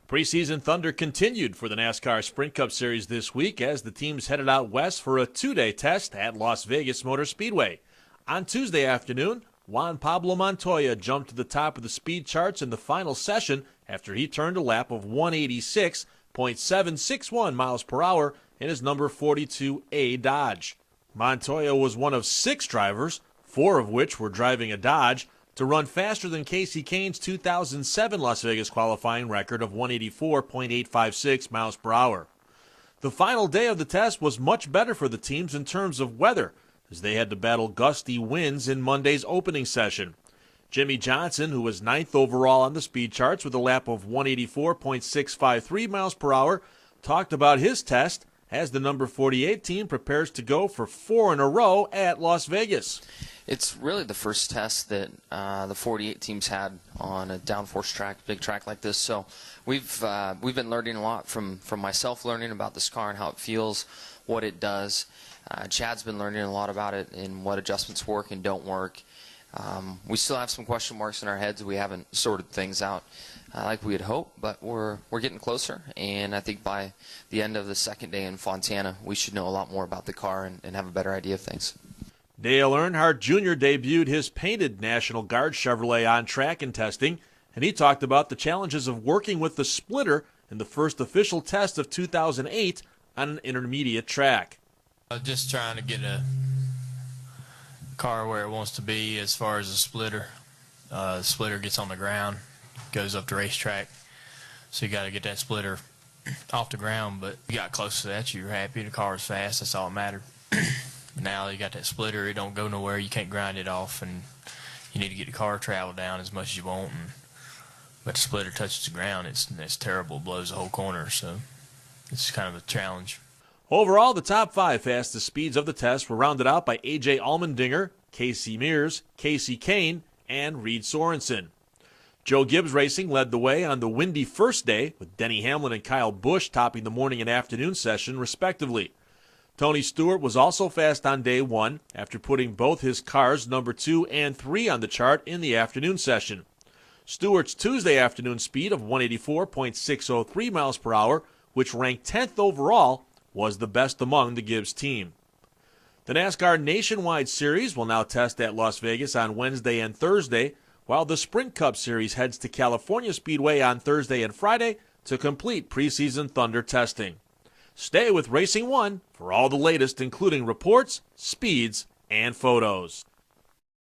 Preseason thunder continued for the NASCAR Sprint Cup Series this week as the teams headed out west for a two-day test at Las Vegas Motor Speedway. On Tuesday afternoon, Juan Pablo Montoya jumped to the top of the speed charts in the final session after he turned a lap of 186.761 miles per hour in his number 42A Dodge. Montoya was one of 6 drivers, 4 of which were driving a Dodge, to run faster than Kasey Kahne's 2007 Las Vegas qualifying record of 184.856 miles per hour. The final day of the test was much better for the teams in terms of weather, as they had to battle gusty winds in Monday's opening session. Jimmy Johnson, who was 9th overall on the speed charts with a lap of 184.653 miles per hour, talked about his test as the number 48 team prepares to go for 4 in a row at Las Vegas. It's really the first test that the 48 teams had on a downforce track, big track like this. So we've been learning a lot from myself, learning about this car and how it feels, what it does. Chad's been learning a lot about it and what adjustments work and don't work. We still have some question marks in our heads. We haven't sorted things out like we had hoped, but we're getting closer. And I think by the end of the second day in Fontana, we should know a lot more about the car and have a better idea of things. Dale Earnhardt Jr. debuted his painted National Guard Chevrolet on track in testing, and he talked about the challenges of working with the splitter in the first official test of 2008 on an intermediate track. Just trying to get a car where it wants to be as far as the splitter. The splitter gets on the ground, goes up the racetrack, so you got to get that splitter off the ground, but you got close to that, you're happy, the car is fast, that's all that mattered. Now you got that splitter, it don't go nowhere, you can't grind it off, and you need to get the car travel down as much as you want. But the splitter touches the ground, it's terrible, it blows the whole corner, so it's kind of a challenge. Overall, the top 5 fastest speeds of the test were rounded out by A.J. Allmendinger, Casey Mears, Kasey Kahne, and Reed Sorensen. Joe Gibbs Racing led the way on the windy first day, with Denny Hamlin and Kyle Busch topping the morning and afternoon session, respectively. Tony Stewart was also fast on day 1 after putting both his cars number 2 and 3 on the chart in the afternoon session. Stewart's Tuesday afternoon speed of 184.603 miles per hour, which ranked 10th overall, was the best among the Gibbs team. The NASCAR Nationwide Series will now test at Las Vegas on Wednesday and Thursday, while the Sprint Cup Series heads to California Speedway on Thursday and Friday to complete preseason thunder testing. Stay with Racing One for all the latest, including reports, speeds, and photos.